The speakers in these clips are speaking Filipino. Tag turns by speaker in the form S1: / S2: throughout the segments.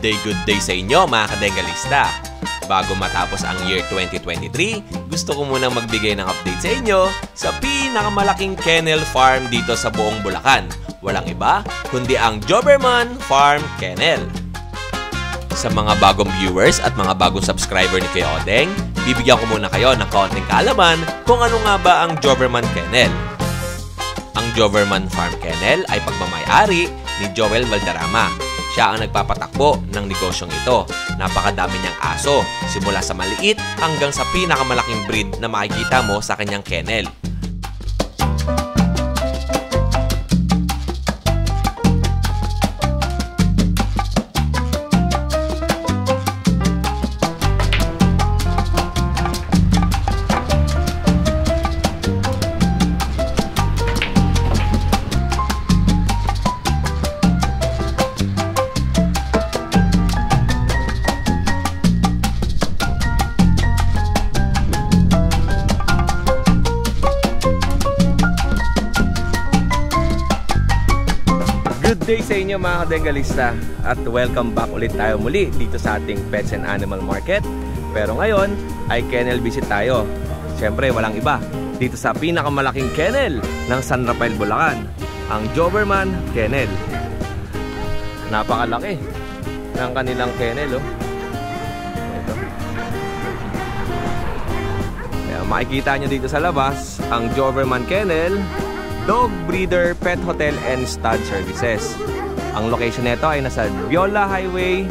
S1: good day sa inyo mga kadengalista. Bago matapos ang year 2023, gusto ko munang magbigay ng update sa inyo sa pinakamalaking kennel farm dito sa buong Bulacan. Walang iba kundi ang Joberman Farm Kennel. Sa mga bagong viewers at mga bagong subscriber ni Kuya Odeng, bibigyan ko muna kayo ng kaunting kaalaman kung ano nga ba ang Joberman Kennel. Ang Joberman Farm Kennel ay pagmamay-ari ni Joel Valderrama. Siya ang nagpapatakbo ng negosyong ito. Napakadami niyang aso, simula sa maliit hanggang sa pinakamalaking breed na makikita mo sa kanyang kennel.
S2: Good day sa inyo mga kadengalista at welcome back ulit tayo muli dito sa ating Pets and Animal Market. Pero ngayon ay kennel visit tayo. Siyempre walang iba dito sa pinakamalaking kennel ng San Rafael, Bulacan, ang Joberman Kennel. Napakalaki ng kanilang kennel, oh. Ito. Kaya makikita nyo dito sa labas ang Joberman Kennel, Dog Breeder, Pet Hotel and Stud Services. Ang location nito ay nasa Viola Highway,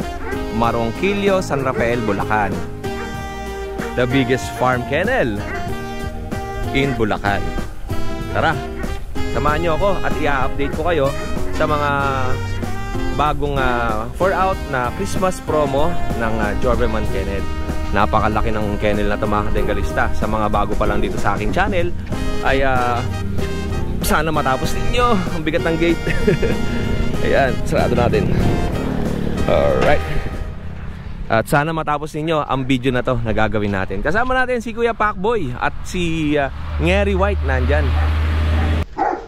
S2: Marongkillo, San Rafael, Bulacan. The biggest farm kennel in Bulacan. Tara, samahan nyo ako at i-update ko kayo sa mga bagong 4-out na Christmas promo ng Joberman Kennel. Napakalaki ng kennel na ito mga kadengalista. Sa mga bago pa lang dito sa aking channel ay sana matapos ninyo. Ang bigat ng gate. Ayan, sarado natin. Alright. At sana matapos ninyo ang video na to na gagawin natin. Kasama natin si Kuya Pacboy at si Ngeri White nandyan.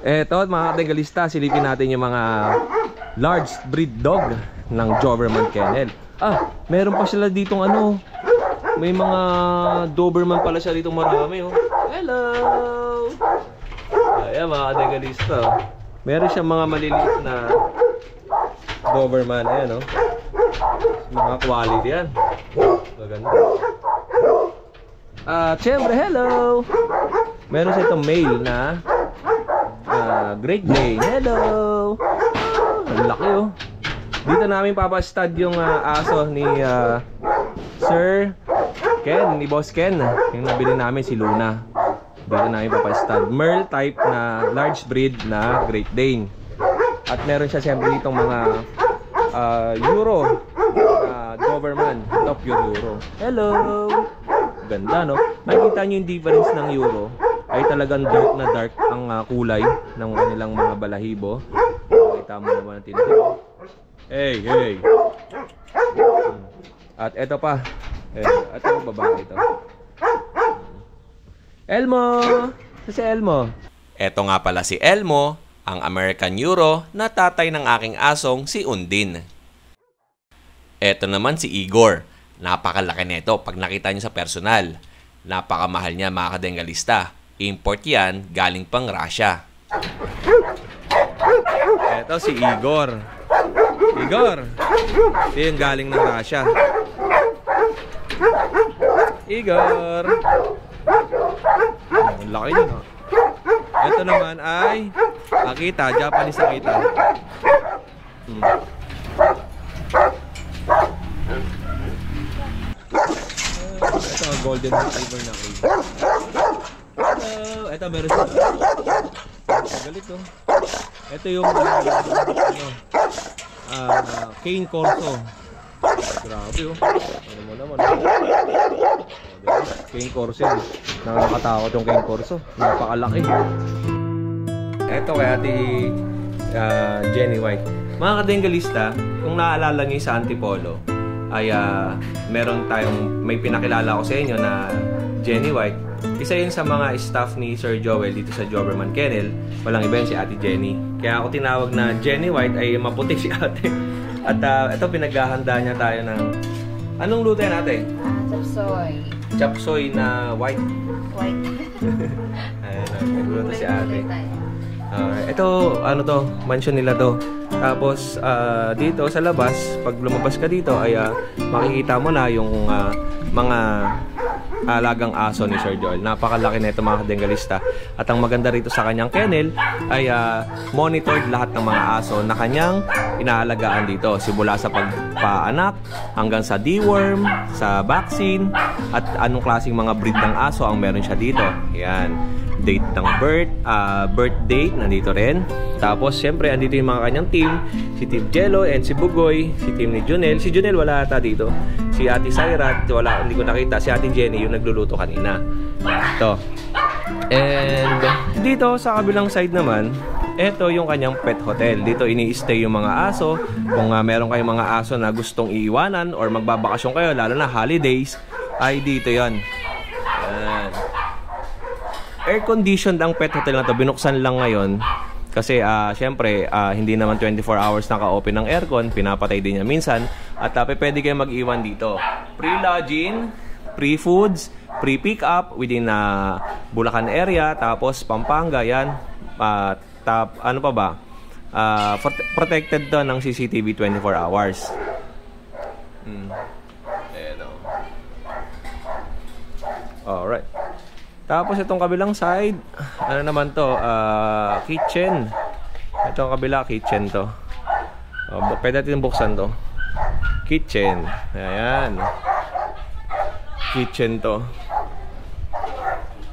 S2: Eto mga kadengalista, silipin natin yung mga large breed dog ng Joberman Kennel. Meron pa sila ditong ano. May mga Doberman pala siya ditong marami, oh. Hello! Ayan mga kadengalista, oh. Meron siyang mga maliliit na Doberman, ayan, oh. Mga quality yan. Maganda. Siyempre, hello! Meron siya itong male na Great Dane. Hello! Ang laki, oh. Dito namin papastud yung aso ni Sir Ken, ni Boss Ken. Yung nabili namin si Luna. Dito namin papastud. Merle type na large breed na Great Dane. At meron siya siyempre ditong mga Euro Doberman. Ito pure Euro. Hello! Ganda, no? Makikita nyo yung difference ng Euro. Ay talagang dark na dark ang kulay ng kanilang mga balahibo. Makita mo naman ang tinatawag. Hey, hey! At eto pa. Ito yung babae ito. Elmo! Si Elmo.
S1: Eto nga pala si Elmo, ang American Euro na tatay ng aking asong si Undin. Eto naman si Igor. Napakalaki nito pag nakita nyo sa personal. Napakamahal niya mga kadengalista. Import yan galing pang Russia.
S2: Eto si Igor. Igor! Ito yung galing ng Russia. Igor! Ang laki nyo, no? Ito naman ay Akita, Japanese Akita. Ito ang golden retriever na Akita. Ito meron siya. Galit, no? Ito yung Cane Corso. Grabe, oh. Ano mo naman, Cane Corso yan. Nakakatakot yung Cane Corso. Napakalaki. Ito kay Ate Jenny White. Mga kadengalista, kung naalala nyo sa Antipolo, ay may pinakilala ko sa inyo na Jenny White. Isa yun sa mga staff ni Sir Joel dito sa Joberman Kennel. Walang iba yun si Ate Jenny. Kaya ako tinawag na Jenny White ay maputi si ate. At ito, pinaghahanda niya tayo ng... Anong luto yan natin?
S3: Chapsoy.
S2: Chapsoy na white.
S3: White.
S2: Ayan, nagluto si ate. Ito, ano to, mansion nila to. Tapos, dito sa labas, pag lumabas ka dito, ay makikita mo na yung mga alagang aso ni Sir Joel. Napakalaki na ito, mga kadengalista. At ang maganda rito sa kanyang kennel ay monitored lahat ng mga aso na kanyang inaalagaan dito. Simula sa pagpaanak hanggang sa deworm, sa vaccine, at anong klaseng mga breed ng aso ang meron siya dito. Yan. Date ng birth date, nandito rin. Tapos, syempre, andito yung mga kanyang team. Si Team Jello and si Bugoy. Si team ni Junel. Si Junel wala ata dito. Si Ate Syrat, wala, hindi ko nakita. Si Ate Jenny, yung nagluluto kanina. Ito. And, dito sa kabilang side naman, ito yung kanyang pet hotel. Dito ini-stay yung mga aso. Kung meron kayong mga aso na gustong iiwanan or magbabakasyon kayo, lalo na holidays, ay dito yon. Yan. Air-conditioned ang pet hotel na to. Binuksan lang ngayon. Kasi, syempre, hindi naman 24 hours naka-open ng aircon. Pinapatay din niya minsan. At pwede kayo mag-iwan dito. Pre-lodging, pre-foods, pre-pick-up within Bulacan area. Tapos, Pampanga, yan. Ano pa ba? Protected to ng CCTV 24 hours. Alright. Tapos itong kabilang side, ano naman to? Kitchen. Itong kabila, kitchen to. Pwede natin buksan to. Kitchen. Ayan. Kitchen to.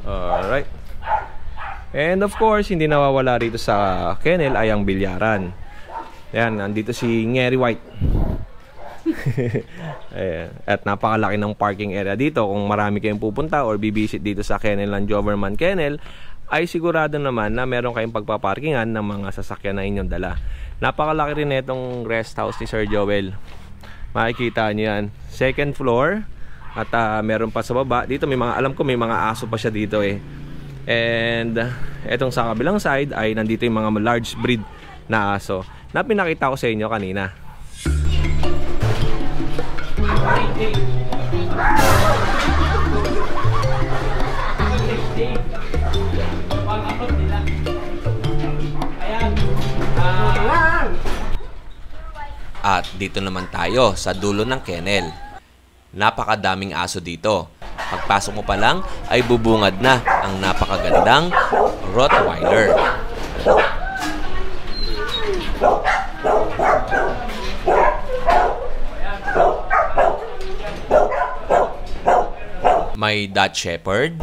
S2: Alright. And of course, hindi nawawala rito sa kennel ay ang bilyaran. Ayan, nandito si Ngeri White. Ayan. At napakalaki ng parking area dito. Kung marami kayong pupunta or bibisit dito sa kennel ng Doberman Kennel, ay sigurado naman na meron kayong pagpaparkingan ng mga sasakyan na inyong dala. Napakalaki rin itong rest house ni Sir Joel. Makikita nyo yan. Second floor. At meron pa sa baba. Dito may mga, alam ko may mga aso pa siya dito eh. And etong sa kabilang side ay nandito yung mga large breed na aso na pinakita ko sa inyo kanina.
S1: At dito naman tayo sa dulo ng kennel. Napakadaming aso dito. Pagpasok mo pa lang ay bubungad na ang napakagandang Rottweiler. May Dutch Shepherd,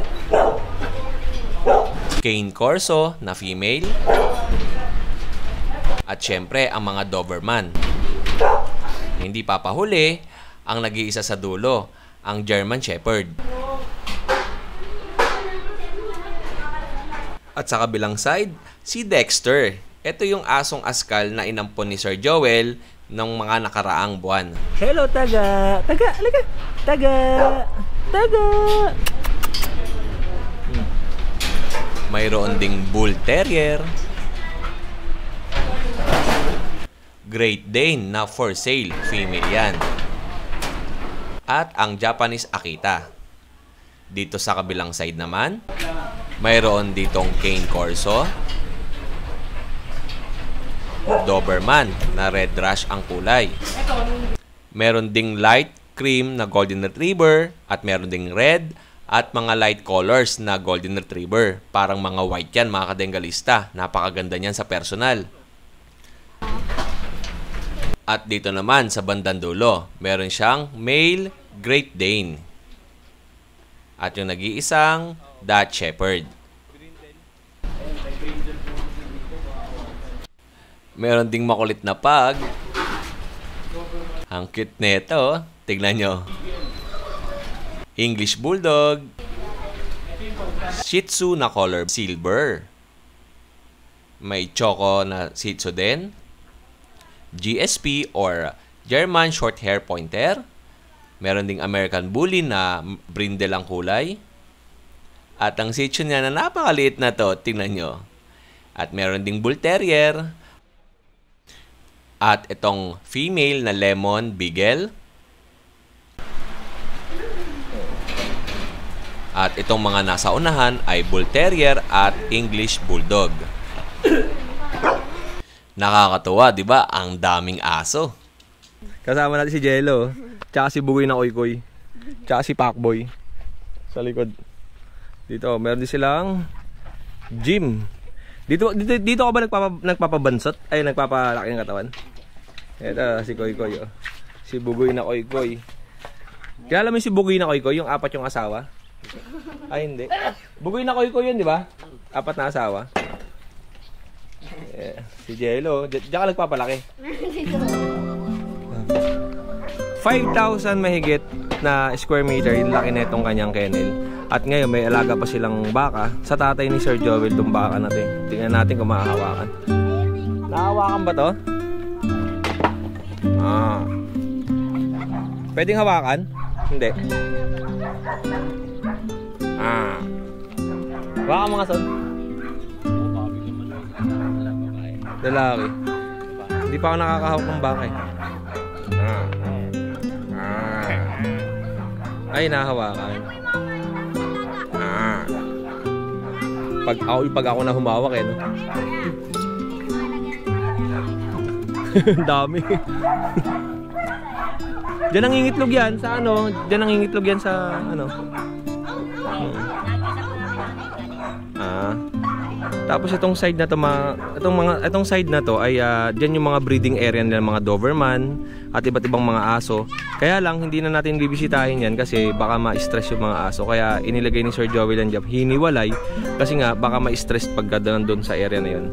S1: Cane Corso na female, at syempre ang mga Doberman. Hindi papahuli ang nag-iisa sa dulo, ang German Shepherd. At sa kabilang side, si Dexter. Ito yung asong askal na inampon ni Sir Joel ng mga nakaraang buwan.
S2: Hello, taga! Taga! Halika! Taga! Taga!
S1: Mayroon ding Bull Terrier, Great Dane na for sale, female yan. At ang Japanese Akita. Dito sa kabilang side naman, mayroon ditong Cane Corso, Doberman na red rush ang kulay. Meron ding light cream na Golden Retriever at meron ding red at mga light colors na Golden Retriever. Parang mga white yan, mga kadengalista. Napakaganda niyan sa personal. At dito naman sa bandang dulo, meron siyang male Great Dane. At yung nag-iisang Dutch Shepherd. Meron ding makulit na pug. Ang cute nito. Tignan nyo. English Bulldog. Shih Tzu na color silver. May Choco na Shih Tzu din. GSP or German Short Hair Pointer. Meron ding American Bully na brindle ang kulay. At ang Shih Tzu niya na napakaliit na to, tingnan nyo. At meron ding Bull Terrier. At itong female na lemon beagle. At itong mga nasa unahan ay Bull Terrier at English Bulldog. Nakakatuwa, di ba? Ang daming aso.
S2: Kasama natin si Jello, tsaka si Bugoy na Koy-Koy, tsaka si Pacboy sa likod. Dito, meron din silang gym. Dito ka ba nagpapabansot? Ay, nagpapalaki ng katawan? Ito, si Koy-Koy. Oh. Si Bugoy na Koy-Koy. Kaya alam mo si Bugoy na Koy-Koy, yung 4 yung asawa? Ay, hindi. Bugoy na Koy-Koy yun, di ba? 4 na asawa. Si Jello, diyan ka nagpapalaki. 5,000 mahigit na square meter yung laki na itong kanyang kennel. At ngayon may alaga pa silang baka sa tatay ni Sir Joel itong baka natin. Tingnan natin kung mahahawakan. Nahawakan ba to? Pwedeng hawakan? Hindi. Hawakan mga son. Lalaki. Hindi pa ako nakakahawak ng baka eh. Ay, nahawakan. Pag ako na humawak eh, no? Dami. Diyan nangingitlog yan sa ano? Diyan nangingitlog yan sa ano? Tapos itong side na to, itong side na to ay diyan yung mga breeding area ng mga Doberman at iba't ibang mga aso. Kaya lang hindi na natin bibisitahin yan kasi baka ma-stress yung mga aso. Kaya inilagay ni Sir Joel and Jab hiniwalay kasi nga baka ma-stress pag doon sa area na yun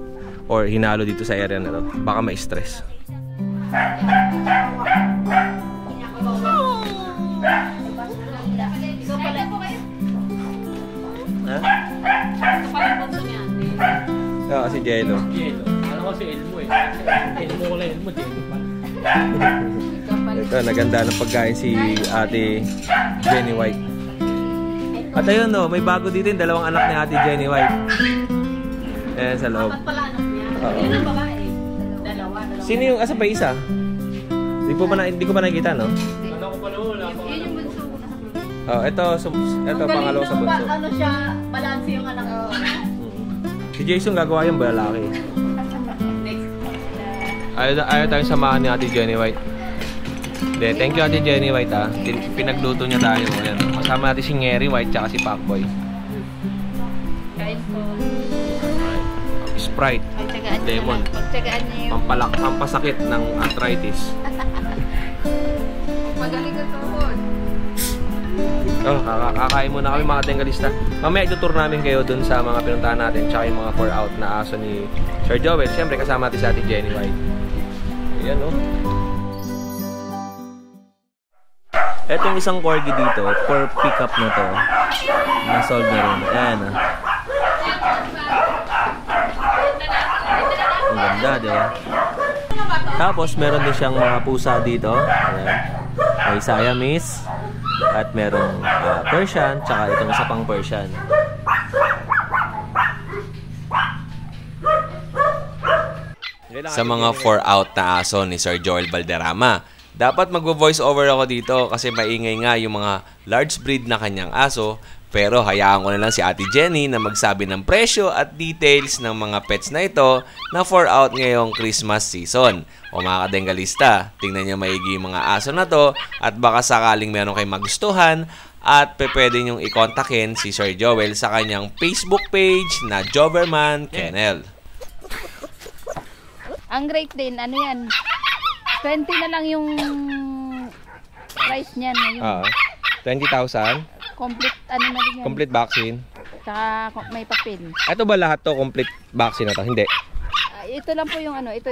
S2: or hinalo dito sa area na to. Baka ma-stress. Si Jello.
S3: Ano ko si Elmo eh. Elmo ko lang, Elmo, Jello pa.
S2: Ito, naganda ng pagkain si Ate Jenny White. At ayun no, may bago dito yung dalawang anak ni Ate Jenny White. Ayan sa loob.
S4: Yun ang babae. Dalawa.
S2: Sino yung asa pa isa? Hindi ko pa nakikita, no?
S3: Ano ko pa noon?
S4: Yun yung bunso.
S2: Ito pangalawa sa bunso.
S4: Ano siya, balanse yung anak ko.
S2: Si Jason gagawa yung lalaki. Ayaw tayong samahan ni Ate Jenny White. De, thank you Ate Jenny White ha. Pinagluto niya tayo. Ayan. Kasama natin si Ngeri White tsaka si Pacboy.
S4: Kain ko.
S2: Sprite. Lemon.
S4: Pagtsagaan niyo yung...
S2: Pampasakit ng arthritis.
S4: Magaling ka tuhod.
S2: Kakain muna kami mga Bengalista. Mamaya itutur namin kayo dun sa mga pinuntahan natin tsaka yung mga 4-out na aso ni Sir Joel. Siyempre kasama natin sa Ate Jenny White. Ayan o. Etong isang corgi dito, for pickup na to, na-solve na rin. Ayan o. Ang ganda, diba? Tapos meron din siyang mga pusa dito. Ayan. May Siamese. At merong Persian, tsaka itong isa pang Persian.
S1: Sa mga 4-out na aso ni Sir Joel Valderrama, dapat magvo-voice over ako dito kasi maingay nga yung mga large breed na kanyang aso. Pero hayaan ko na lang si Ate Jenny na magsabi ng presyo at details ng mga pets na ito na 4-out ngayong Christmas season. O mga kadengalista, tingnan niyo maigi yung mga aso na to at baka sakaling meron kayong magustuhan at pwede niyong i-kontakin si Sir Joel sa kanyang Facebook page na Doberman Kennel.
S4: Ang rate din, ano yan? 20 na lang yung price niyan.
S2: 20,000.
S4: Complete, ano na rin yan.
S2: Complete vaccine.
S4: Tsaka may papel.
S2: Ito ba lahat to complete vaccine na to? Hindi.
S4: Ito lang po yung ano, ito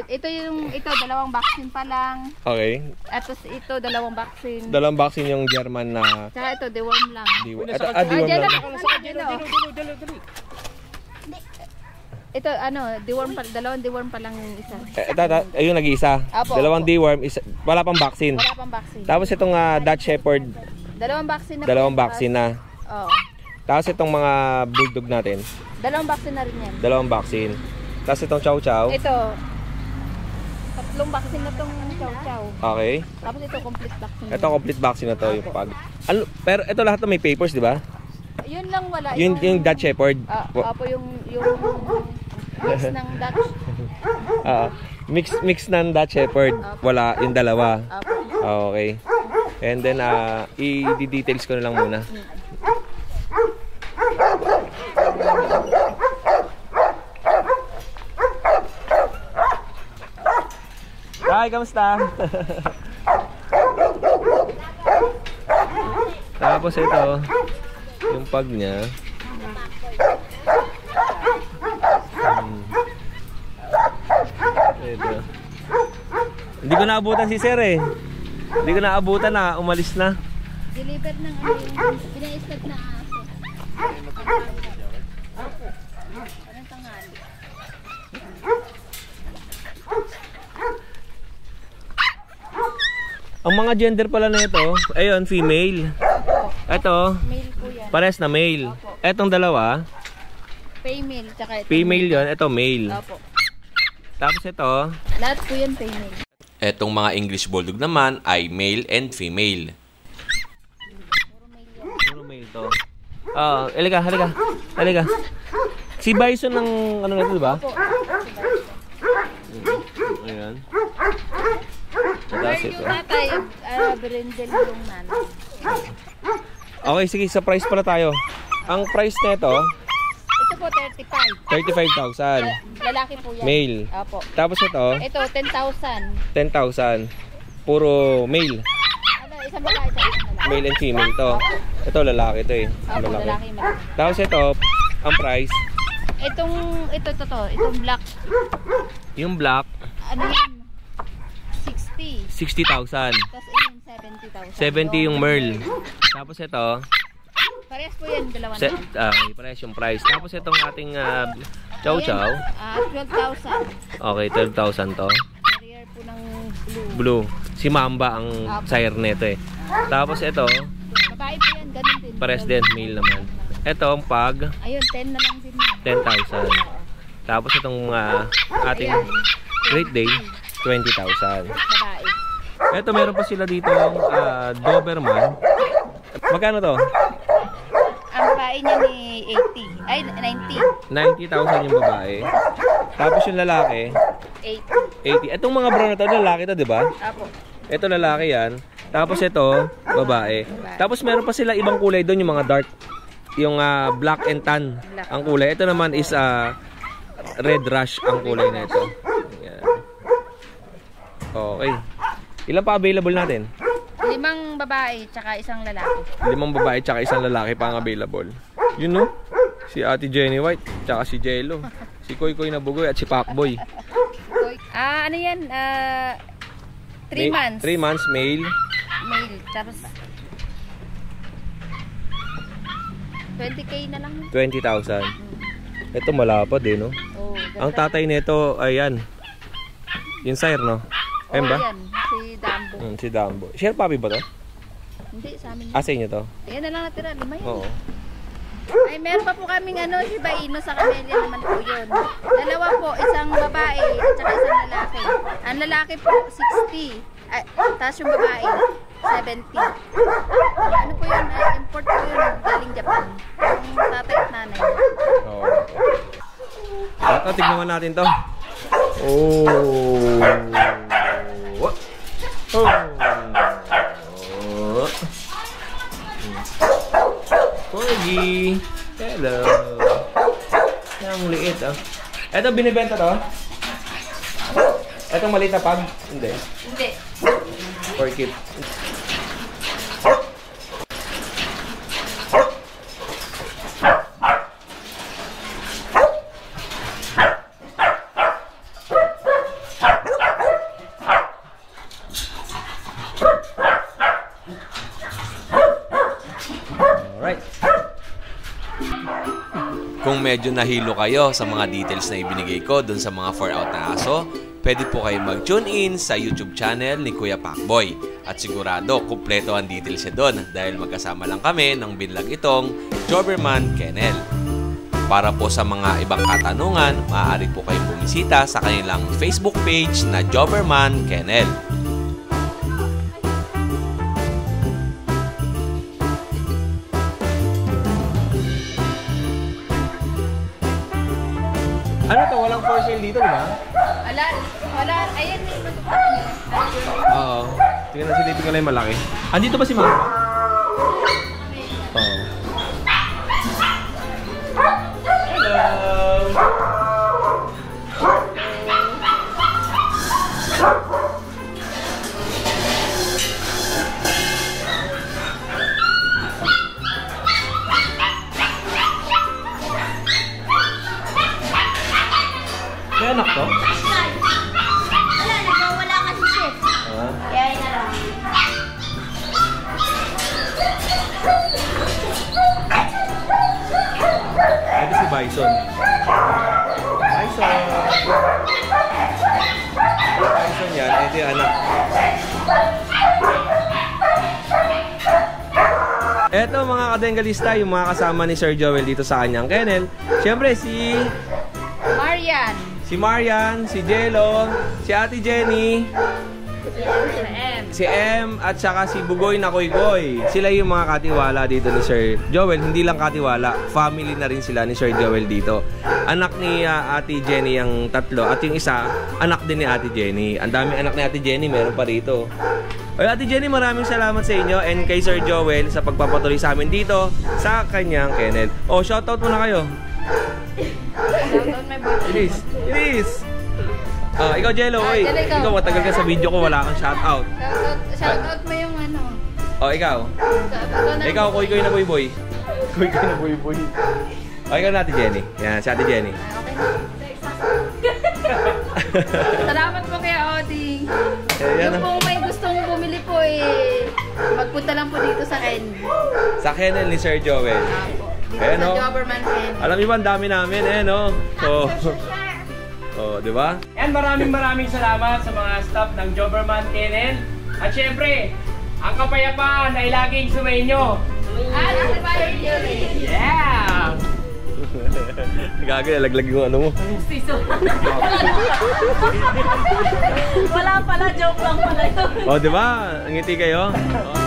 S4: dalawang vaccine pa lang.
S2: Okay.
S4: At ito dalawang vaccine.
S2: Dalawang vaccine yung German na...
S4: Tsaka ito, deworm lang.
S2: Deworm
S4: Dyan
S2: lang.
S3: Dali.
S4: Ito, ano, deworm pa, dalawang deworm pa lang yung isa.
S2: Ayun, nag-iisa.
S4: Apo,
S2: dalawang deworm, wala pang vaccine.
S4: Wala pang vaccine.
S2: Tapos itong Dutch Shepherd,
S4: Dalawang vaccine na.
S2: dalawang vaccine na.
S4: Oo.
S2: Tapos itong mga bulldog natin,
S4: Dalawang vaccine na rin yan.
S2: dalawang vaccine. Tapos itong chow chow,
S4: Ito, tatlong vaccine na tong chow-chow.
S2: Okay.
S4: Tapos ito, complete vaccine.
S2: Ito complete vaccine na to yung pag. Ano, pero ito lahat to may papers, di ba?
S4: Yun lang wala.
S2: Yung Dutch Shepherd.
S4: Apo, yung mix ng Dutch.
S2: Mix ng Dutch Shepherd. Wala yung dalawa.
S4: Apo.
S2: Okay. And then i-details ko na lang muna. Hi, kamusta? Tapos ito, yung pag niya. Ito. Hindi ko naabutan si Sir eh. Hindi ko naabutan na, umalis na.
S4: Deliver ng yung pina-start na aso. Parang tanghali.
S2: Ang mga gender pala na ito, ayun, female. Ito,
S4: Male po yan.
S2: pares na male. Etong dalawa,
S4: Female, tsaka ito.
S2: female yon, ito male.
S4: Opo.
S2: Tapos ito,
S4: Lahat po yan female.
S1: Etong mga English Bulldog naman ay male and female.
S2: puro male to. Halika. Si Bison ng ano na ito, diba?
S4: Opo.
S2: Ayan.
S4: Where yung tatay, Brendel yung nanay.
S2: Okay, sige, sa price pala tayo. Ang price nito,
S4: Ito po, 35.
S2: 35,000.
S4: Lalaki po yan.
S2: Male.
S4: Opo.
S2: Tapos ito,
S4: Ito, 10,000.
S2: 10,000. Puro male.
S4: Ano, isang babae, isang lalaki.
S2: Male and female to. Ito lalaki to eh.
S4: Opo, lalaki malaki.
S2: Tapos ito, ang price,
S4: Itong black,
S2: yung black,
S4: ano yan? 60.
S2: 60,000.
S4: Tapos yun, 70,000.
S2: 70 yung merle. Tapos ito,
S4: Parehas po yan, dalawa na.
S2: parehas yung price. Tapos itong ating chow chow.
S4: 12,000.
S2: Okay, 12,000 to.
S4: Carrier po ng blue.
S2: Blue. Si Mamba ang sire nito eh. Tapos ito,
S4: Babae po yan, ganun din.
S2: parehas din, male naman. Ito ang pag,
S4: Ayun, 10 na lang din yan.
S2: 10,000. Tapos itong ating Great Day, 20,000.
S4: Babae.
S2: Ito meron pa sila dito Doberman. Magkano to?
S4: Ang babae niya ni 80. Ay, 90.
S2: 90,000 yung babae. Tapos yung lalaki,
S4: 80.
S2: 80. Itong mga brown na to, lalaki to, di ba?
S4: Apo.
S2: Ito lalaki yan. Tapos ito, babae. Tapos meron pa sila ibang kulay doon, yung mga dark. Yung black and tan ang kulay. Ito naman is red rush ang kulay na ito. Ayan. Okay. Ilan pa available natin?
S4: 5 babae, tsaka isang lalaki.
S2: 5 babae tsaka isang lalaki pa ang available. Yun no? Si Ate Jenny White, tsaka si Jello. Si Koy Koy na Bugoy at si Pacboy.
S4: Ano yan? 3 months.
S2: 3 months, male.
S4: Male. Tapos 20k na lang.
S2: 20,000. Ito malapad eh, no?
S4: Oh,
S2: Ang tatay nito, ayan. Yung sire, no? Ayun ba?
S4: Yan, si Dambo.
S2: Si Dumbo. Share puppy ba to?
S4: Hindi, sa amin.
S2: Sa inyo to?
S4: Ayan na lang natira, 5 yan.
S2: Oo.
S4: Ay, meron pa po kaming si Baino sa Camellia naman po yun. Dalawa po, isang babae at saka isang lalaki. Ang lalaki po, 60. Tapos yung babae, 70. Ano po yun? Import po yun, galing Japan. Yung tatay at nanay.
S2: Oo. Ito, tignan natin to. Oh. Corgi. Hello. Ang liit ah. Ito binibenta to? Itong maliit na pag? Hindi.
S4: Hindi.
S2: For kit.
S1: Kung medyo nahilo kayo sa mga details na ibinigay ko dun sa mga 4-out na aso, pwede po kayo mag-tune in sa YouTube channel ni Kuya Pacboy. At sigurado, kumpleto ang details niya doon dahil magkasama lang kami nang binlag itong Doberman Kennel. Para po sa mga ibang katanungan, maaari po kayong bumisita sa kanilang Facebook page na Doberman Kennel.
S2: Ano to? Walang for sale dito, di ba?
S4: Wala. Ayan, may matutak niya.
S2: Oo. Tingnan na silipin ko lang yung malaki. Andito ba si Mama? Oo. Hello! May anak to?
S4: Wala, nagwawala kasi siya. Kaya yun na lang.
S2: Ito si Bison. Bison! Bison yan. Ito yung anak. Ito mga kadengalista, yung mga kasama ni Sir Joel dito sa kanyang kennel. Siyempre si Marian, si Jello, si Ate Jenny, si M, at saka si Bugoy na Koy-Koy. Sila yung mga katiwala dito ni Sir Joel. Hindi lang katiwala, family na rin sila ni Sir Joel dito. Anak ni Ate Jenny yung tatlo, at yung isa, anak din ni Ate Jenny. Ang dami anak ni Ate Jenny, meron pa rito. Ay, Ate Jenny, maraming salamat sa inyo and kay Sir Joel sa pagpapatuloy sa amin dito sa kanyang kennel. Oh, shoutout muna kayo. Ilis! Ikaw, Jello, oy. Ikaw, matagal ka sa video ko, wala kang shoutout.
S4: Shoutout mo yung ano.
S2: Oh, ikaw. Ikaw, Koy-Koy na Boy-Boy. Koy-Koy na Boy-Boy. Oh, ikaw na, Ate Jenny. Yan, si Ate Jenny.
S4: Salamat po kay Oding.
S2: Ayan,
S4: Yung po may gustong bumili po magpunta lang po dito sa kennel.
S2: sa kennel ni Sir Joel.
S4: Dito
S2: Ayan,
S4: sa
S2: oh.
S4: Doberman kennel.
S2: Alam niyo ba, ang dami namin, no? Oh, di ba?
S3: And maraming salamat sa mga staff ng Doberman Kennel. At syempre, ang kapayapaan ay laging sumainyo. Yeah!
S2: Gagawin, laglag yung ano mo.
S5: Wala pala, joke lang pala ito.
S2: Oh, di ba? Ngiti kayo? Oh.